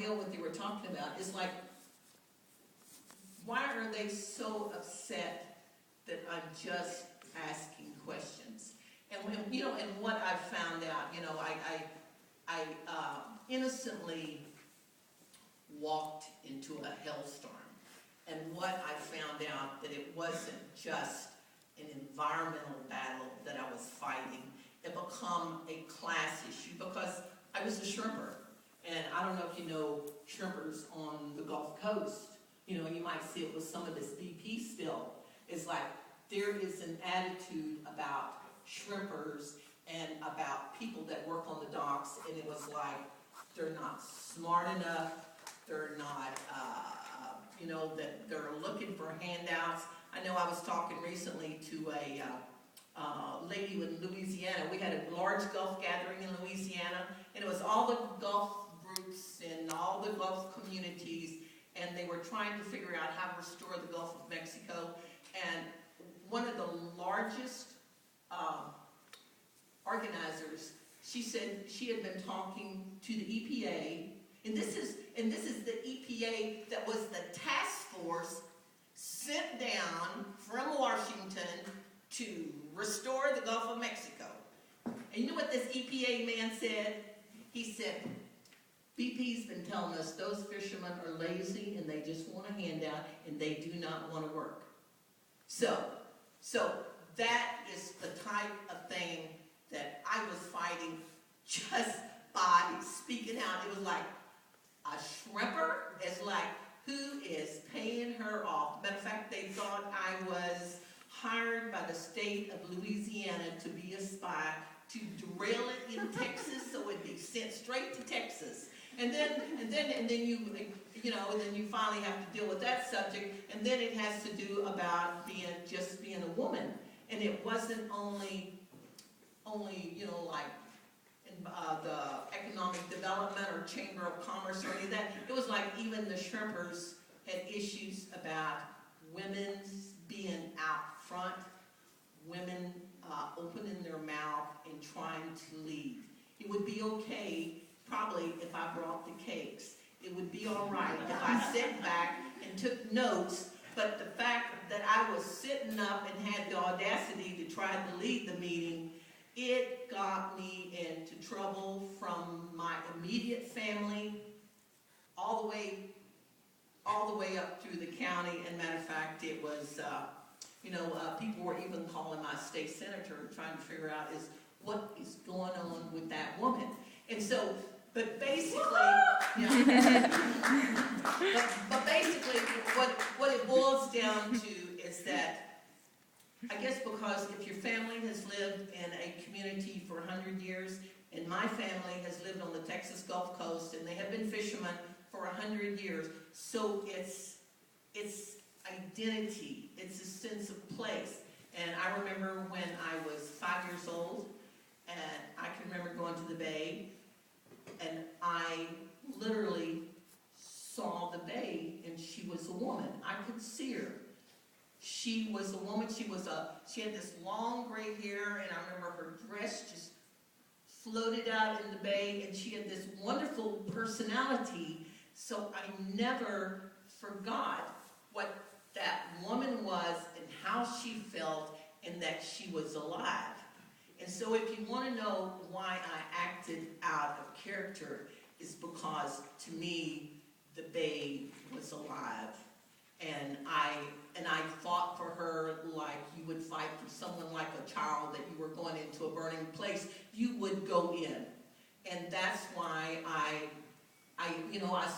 idea what they were talking about. It's like, why are they so upset that I'm just asking questions? And when, you know, and what I found out, you know, I innocently walked into a hailstorm. And what I found out, that it wasn't just an environmental battle that I was fighting. It became a class issue because I was a shrimper. And I don't know if you know shrimpers on the Gulf Coast. You know, you might see it with some of this BP still. It's like there is an attitude about shrimpers and about people that work on the docks, and it was like they're not smart enough, they're not, you know, that they're looking for handouts. I know I was talking recently to a lady in Louisiana. We had a large Gulf gathering in Louisiana, and it was all the Gulf groups and all the Gulf communities, and they were trying to figure out how to restore the Gulf of Mexico. And one of the largest organizers, she said she had been talking to the EPA, and this is the EPA that was the task force sent down from Washington to restore the Gulf of Mexico. And you know what this EPA man said? He said, BP's been telling us those fishermen are lazy and they just want a handout and they do not want to work. So that is the type of thing that I was fighting just by speaking out. It was like a shrimper is like, who is paying her off? Matter of fact, they thought I was hired by the state of Louisiana to be a spy to derail it in Texas so it'd be sent straight to Texas. And then you know, then you finally have to deal with that subject, and then it has to do about being a woman. And it wasn't only you know, like in the economic development or chamber of commerce or any of that. It was like even the shrimpers had issues about women being out front, women opening their mouth and trying to lead. It would be okay probably if I brought the cakes. It would be all right if I sat back and took notes, but the fact that I was sitting up and had the audacity to try to lead the meeting, it got me into trouble from my immediate family all the way up through the county. And matter of fact, it was, you know, people were even calling my state senator trying to figure out what is going on with that woman. And so, but basically, yeah, but basically what it boils down to is that, I guess because if your family has lived in a community for 100 years, and my family has lived on the Texas Gulf Coast, and they have been fishermen for 100 years, so it's identity, it's a sense of place. And I remember when I was 5 years old, and I can remember going to the bay, and I literally saw the bay, and she was a woman. I could see her. She was a woman. She had this long gray hair, and I remember her dress just floated out in the bay, and she had this wonderful personality. So I never forgot what that woman was and how she felt, and that she was alive. And so if you want to know why I acted out of character, is because to me the babe was alive, and I fought for her like you would fight for someone like a child that you were going into a burning place. You would go in, and that's why I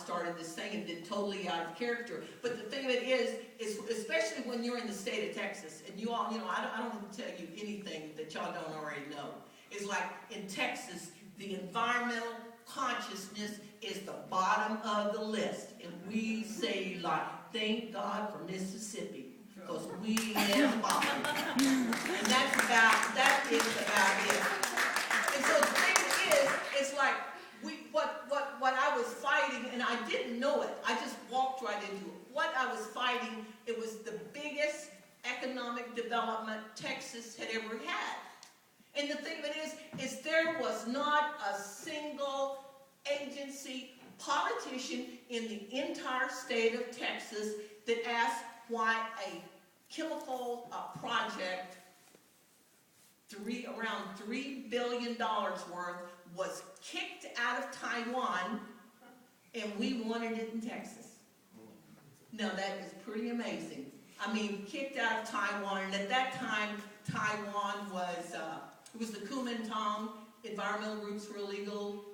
started this thing and did totally out of character. But the thing of it is especially when you're in the state of Texas, and you all, I don't want to tell you anything that y'all don't already know. It's like in Texas, the environmental consciousness is the bottom of the list. And we say, like, thank God for Mississippi, because we in the bottom. And that is about it. And so the thing is, it's like, what I was fighting, and I didn't know it. I just walked right into it. What I was fighting, it was the biggest economic development Texas had ever had. And the thing of it is there was not a single agency politician in the entire state of Texas that asked why a chemical project around $3 billion worth was kicked out of Taiwan, and we wanted it in Texas. Now that is pretty amazing. I mean, kicked out of Taiwan, and at that time, Taiwan was, it was the Kuomintang. Environmental groups were illegal.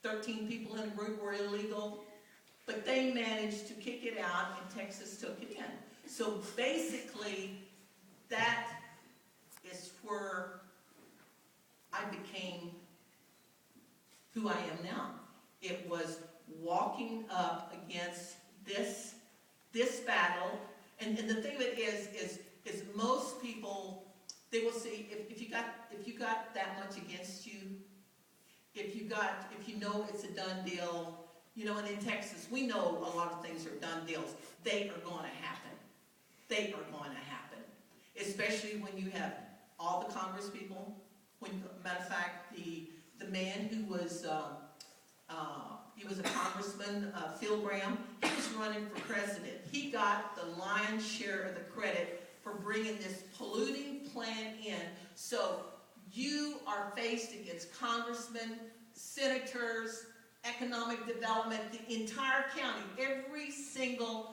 13 people in a group were illegal. But they managed to kick it out, and Texas took it in. So basically, that is where I became who I am now. It was walking up against this battle, and the thing of it is most people, they will see if you got that much against you, if you know it's a done deal, you know, and in Texas we know a lot of things are done deals. They are going to happen. They are going to happen, especially when you have all the Congress people. Matter of fact, the man who was he was a congressman, Phil Graham. He was running for president. He got the lion's share of the credit for bringing this polluting plant in. So you are faced against congressmen, senators, economic development, the entire county. Every single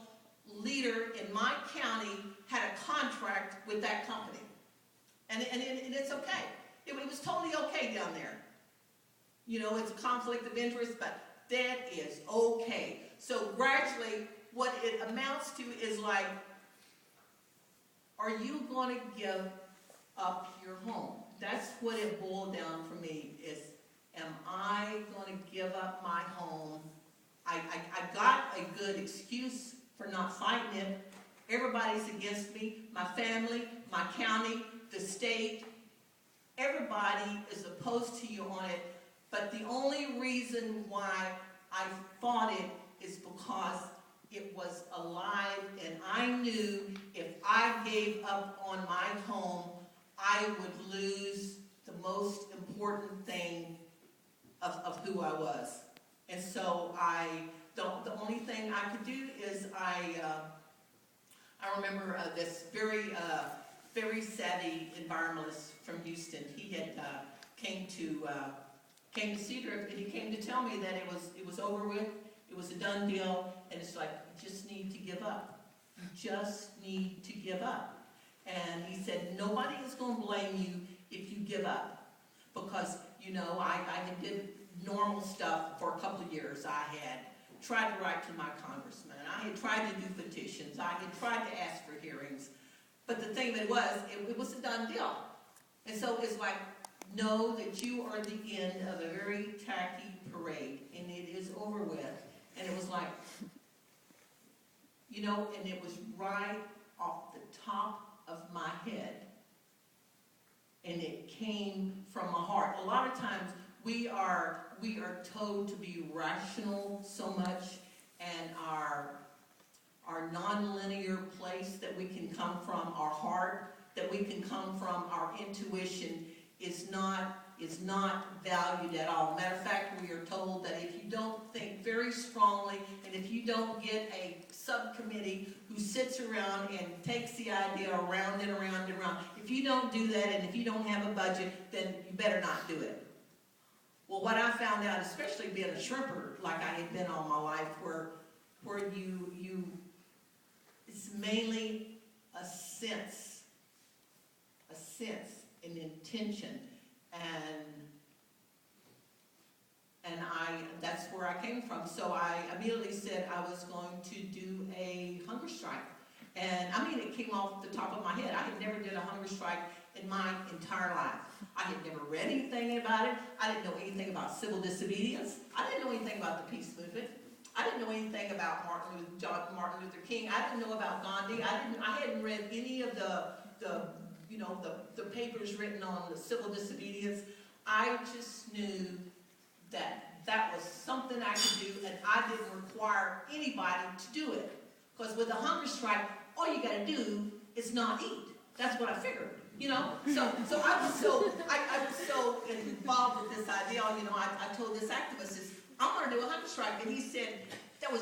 leader in my county had a contract with that company. And it's okay. It was totally okay down there. You know, it's a conflict of interest, but that is okay. So gradually, what it amounts to is like, are you going to give up your home? That's what it boiled down for me is, am I going to give up my home? I got a good excuse for not fighting it. Everybody's against me, my family, my county, the state. Everybody is opposed to you on it, but the only reason why I fought it is because it was alive, and I knew if I gave up on my home, I would lose the most important thing of who I was. And so the only thing I could do is I remember this very savvy environmentalist from Houston. He had came to Cedar, and he came to tell me that it was over with, it was a done deal, and it's like, you just need to give up. You just need to give up. And he said, nobody is going to blame you if you give up. Because, you know, I did normal stuff for a couple of years. I had tried to write to my congressman. I had tried to do petitions. I had tried to ask for hearings. But the thing of it was a done deal. And so it's like, know that you are the end of a very tacky parade, and it is over with. And it was like, you know, and it was right off the top of my head. And it came from my heart. A lot of times we are told to be rational so much, and our non-linear place that we can come from, our heart, that we can come from, our intuition, is not valued at all. Matter of fact, we are told that if you don't think very strongly, and if you don't get a subcommittee who sits around and takes the idea around and around and around, if you don't do that, and if you don't have a budget, then you better not do it. Well, what I found out, especially being a shrimper, like I had been all my life, where you it's mainly a sense, an intention, and that's where I came from. So I immediately said I was going to do a hunger strike. And I mean, it came off the top of my head. I had never did a hunger strike in my entire life. I had never read anything about it. I didn't know anything about civil disobedience. I didn't know anything about the peace movement. I didn't know anything about Martin Luther King. I didn't know about Gandhi. I hadn't read any of the papers written on the civil disobedience. I just knew that was something I could do, and I didn't require anybody to do it. Because with a hunger strike, all you got to do is not eat. That's what I figured, you know. So I was so involved with this idea. You know, I told this activist, I want to do a hunger strike. And he said, that was